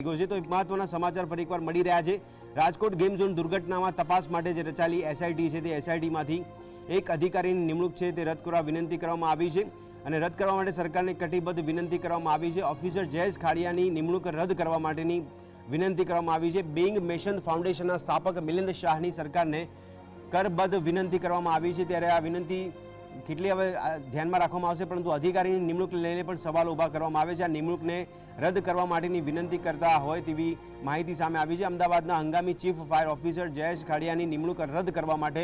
तो एक महत्वना समाचार फरी एकवार मળી રહ્યા છે। રાજકોટ ગેમ ઝોન દુર્ઘટનામાં તપાસ માટે જે રચાયેલી એસઆઈટી છે તે એસઆઈટીમાંથી એક અધિકારીની નિમણૂક છે તે રદ કરવા વિનંતી કરવામાં આવી છે અને રદ કરવા માટે સરકારને કટિબદ્ધ વિનંતી કરવામાં આવી છે। ઓફિસર જયેશ ખાડિયાની નિમણૂક રદ કરવા માટેની વિનંતી કરવામાં આવી છે। બેંગ મેશન ફાઉન્ડેશનના સ્થાપક મિલિંદ શાહની સરકારને કરબદ્ધ વિનંતી કરવામાં આવી છે। ત્યારે આ વિનંતી કેટલી હવે ધ્યાનમાં રાખવામાં આવશે, પરંતુ અધિકારીની નિમણૂક લઈને પણ સવાલો ઊભા કરવામાં આવે છે। આ નિમણૂકને રદ કરવા માટેની વિનંતી કરતા હોય તેવી માહિતી સામે આવી છે। અમદાવાદના હંગામી ચીફ ફાયર ઓફિસર જયેશ ખાડિયાની નિમણૂક રદ કરવા માટે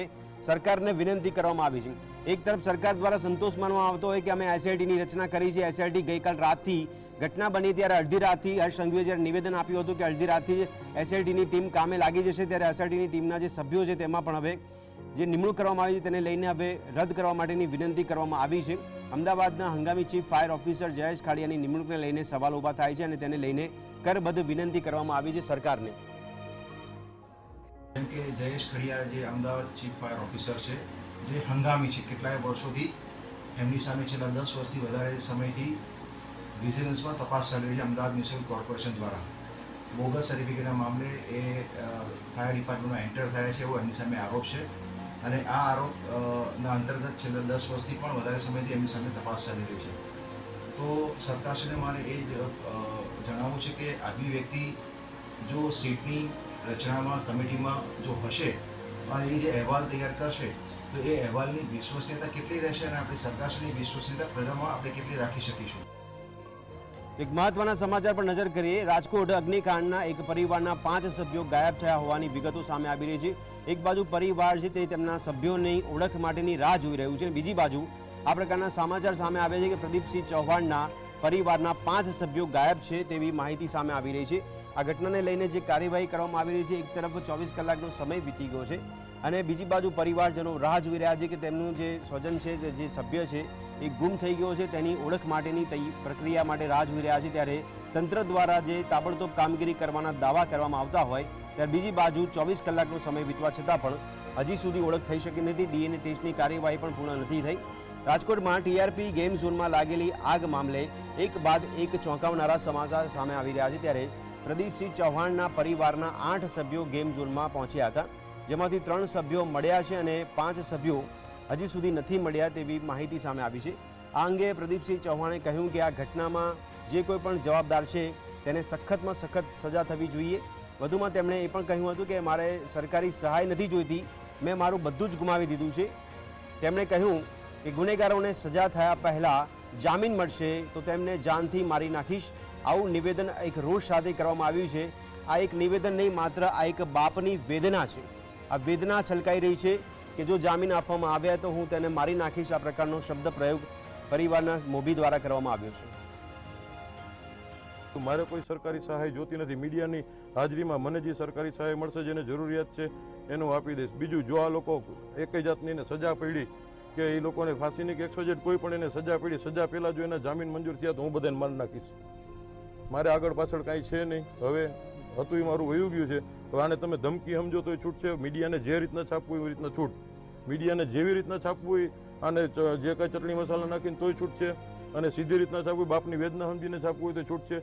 સરકારને વિનંતી કરવામાં આવી છે। એક તરફ સરકાર દ્વારા સંતોષ માનવામાં આવતો હોય કે અમે એસઆઈટીની રચના કરી છે। એસઆઈટી ગઈકાલ રાતથી ઘટના બની ત્યારે અડધી રાતથી હર્ષ સંઘવીએ જ્યારે નિવેદન આપ્યું હતું કે અડધી રાતથી એસઆઈટીની ટીમ કામે લાગી જશે, ત્યારે એસઆઈટીની ટીમના જે સભ્યો છે તેમાં પણ હવે જે નિમણૂક કરવામાં આવી છે તેને લઈને હવે રદ કરવા માટેની વિનંતી કરવામાં આવી છે। અમદાવાદના હંગામી ચીફ ફાયર ઓફિસર જયેશ ખાડિયાની નિમણૂકને લઈને સવાલ ઊભા થાય છે અને તેને લઈને કરબદ્ધ વિનંતી કરવામાં આવી છે સરકારને। જેમ કે જયેશ ખડિયા જે અમદાવાદ ચીફ ફાયર ઓફિસર છે, જે હંગામી છે, કેટલાય વર્ષોથી એમની સામે છેલ્લા 10 વર્ષથી વધારે સમયથી વિજિલન્સમાં તપાસ ચાલી રહી છે અમદાવાદ મ્યુનિસિપલ કોર્પોરેશન દ્વારા। બોગસ સર્ટિફિકેટના મામલે એ ફાયર ડિપાર્ટમેન્ટમાં એન્ટર થયા છે એવો એમની સામે આરોપ છે અને આ આરોપના અંતર્ગત છેલ્લા 10 વર્ષથી પણ વધારે સમયથી એમની સામે તપાસ ચાલી રહી છે। તો સરકારશ્રીને મારે એ જ જણાવવું છે કે આવી વ્યક્તિ જો સીટની રચનામાં કમિટીમાં જો હશે અને એ જે અહેવાલ તૈયાર કરશે તો એ અહેવાલની વિશ્વસનીયતા કેટલી રહેશે અને આપણી સરકારશ્રીની વિશ્વસનીયતા પ્રજામાં આપણે કેટલી રાખી શકીશું। એક મહત્વના સમાચાર પર નજર કરીએ। રાજકોટ અગ્નિકાંડના એક પરિવારના 5 સભ્યો ગાયબ થયા હોવાની વિગતો સામે આવી રહી છે। એક બાજુ પરિવાર છે તે તેમના સભ્યોની ઓળખ માટેની રાહ જોઈ રહ્યું છે અને બીજી બાજુ આ પ્રકારના સમાચાર સામે આવે છે કે પ્રદીપસિંહ ચૌહાણના પરિવારના 5 સભ્યો ગાયબ છે તેવી માહિતી સામે આવી રહી છે। આ ઘટનાને લઈને જે કાર્યવાહી કરવામાં આવી રહી છે, એક તરફ 24 કલાકનો સમય વીતી ગયો છે અને બીજી બાજુ પરિવારજનો રાહ જોઈ રહ્યા છે કે તેમનું જે સ્વજન છે, જે સભ્ય છે એ ગુમ થઈ ગયો છે, તેની ઓળખ માટેની પ્રક્રિયા માટે રાહ જોઈ રહ્યા છે। ત્યારે તંત્ર દ્વારા જે તાબડતોબ કામગીરી કરવાના દાવા કરવામાં આવતા હોય ત્યારે બીજી બાજુ 24 કલાકનો સમય વીતવા છતાં પણ હજી સુધી ઓળખ થઈ શકી નથી। ડીએનએ ટેસ્ટની કાર્યવાહી પણ પૂર્ણ નથી થઈ। રાજકોટમાં ટીઆરપી ગેમ ઝોનમાં લાગેલી આગ મામલે એક બાદ એક ચોંકાવનારા સમાચાર સામે આવી રહ્યા છે। ત્યારે પ્રદીપસિંહ ચૌહાણના પરિવારના 8 સભ્યો ગેમ ઝોનમાં પહોંચ્યા હતા, જેમાંથી 3 સભ્યો મળ્યા છે અને 5 સભ્યો હજી સુધી નથી મળ્યા તેવી માહિતી સામે આવી છે। આ અંગે પ્રદીપસિંહ ચૌહાણે કહ્યું કે આ ઘટનામાં જે કોઈ પણ જવાબદાર છે તેને સખતમાં સખત સજા થવી જોઈએ। વધુમાં તેમણે એ પણ કહ્યું હતું કે મારે સરકારી સહાય નથી જોઈતી, મેં મારું બધું જ ગુમાવી દીધું છે। તેમણે કહ્યું કે ગુનેગારોને સજા થયા પહેલાં જામીન મળશે તો તેમને જાનથી મારી નાખીશ। આવું નિવેદન એક રોષ સાથે કરવામાં આવ્યું છે। આ એક નિવેદન નહીં, માત્ર આ એક બાપની વેદના છે। આ વેદના છલકાઈ રહી છે કે જો જામીન આપવામાં આવ્યા તો હું તેને મારી નાખીશ। આ પ્રકારનો શબ્દ પ્રયોગ પરિવારના મોભી દ્વારા કરવામાં આવ્યો છે। મારે કોઈ સરકારી સહાય જોતી નથી। મીડિયાની હાજરીમાં મને જે સરકારી સહાય મળશે, જેને જરૂરિયાત છે એનું આપી દઈશ। બીજું, જો આ લોકો એક જાતની એને સજા પડી કે એ લોકોને ફાંસીની કે 100 કોઈ પણ એને સજા પડી, સજા પહેલાં જો એના જામીન મંજૂર થયા તો હું બધાને મારી નાખીશ। મારે આગળ પાછળ કાંઈ છે નહીં। હવે હતું એ મારું વયું ગયું છે, તો આને તમે ધમકી સમજો તો એ છૂટ છે। મીડિયાને જે રીતના છાપવું એવી રીતના છૂટ, મીડિયાને જેવી રીતના છાપવું હોય આને જે કાંઈ ચટણી મસાલા નાખીને તોય છૂટ છે અને સીધી રીતના છાપવું, બાપની વેદના સમજીને છાપવું હોય તો છૂટ છે।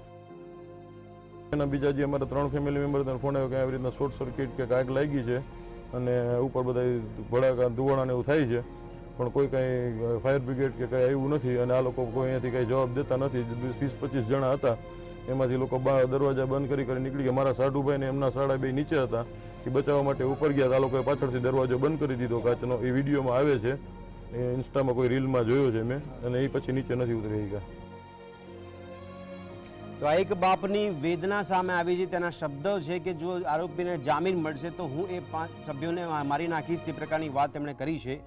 એના બીજા જે અમારા 3 ફેમિલી મેમ્બર ફોન આવ્યો કે આવી રીતના શોર્ટ સર્કિટ કે આગ લાગી છે અને ઉપર બધા ભડાકા ધુવાણાને એવું થાય છે, પણ કોઈ કાંઈ ફાયર બ્રિગેડ કે કાંઈ આવ્યું નથી અને આ લોકો કોઈ અહીંયાથી કાંઈ જવાબ દેતા નથી। 20-25 જણા હતા, એમાંથી લોકો દરવાજા બંધ કરી નીકળી ગયા। મારા સાઢુભાઈ ને એમના સાડા બે નીચે હતા, એ બચાવવા માટે ઉપર ગયા, આ લોકોએ પાછળથી દરવાજો બંધ કરી દીધો કાચનો। એ વિડીયોમાં આવે છે, એ ઇન્સ્ટામાં કોઈ રીલમાં જોયો છે મેં, અને એ પછી નીચે નથી ઉતરી ગયા। તો આ એક બાપની વેદના સામે આવી છે। તેના શબ્દો છે કે જો આરોપીને જામીન મળશે તો હું એ 5 સભ્યોને મારી નાખીશ, તે પ્રકારની વાત તેમણે કરી છે।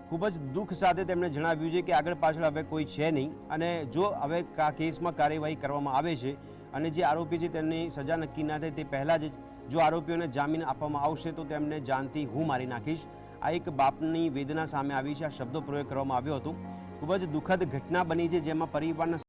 ખૂબ જ દુઃખ સાથે તેમણે જણાવ્યું છે કે આગળ પાછળ હવે કોઈ છે નહીં અને જો હવે આ કેસમાં કાર્યવાહી કરવામાં આવે છે અને જે આરોપી છે તેમની સજા નક્કી ના થાય તે પહેલાં જ જો આરોપીઓને જામીન આપવામાં આવશે તો તેમને જાનથી હું મારી નાખીશ। આ એક બાપની વેદના સામે આવી છે। આ શબ્દો પ્રયોગ કરવામાં આવ્યો હતો। ખૂબ જ દુઃખદ ઘટના બની છે જેમાં પરિવારના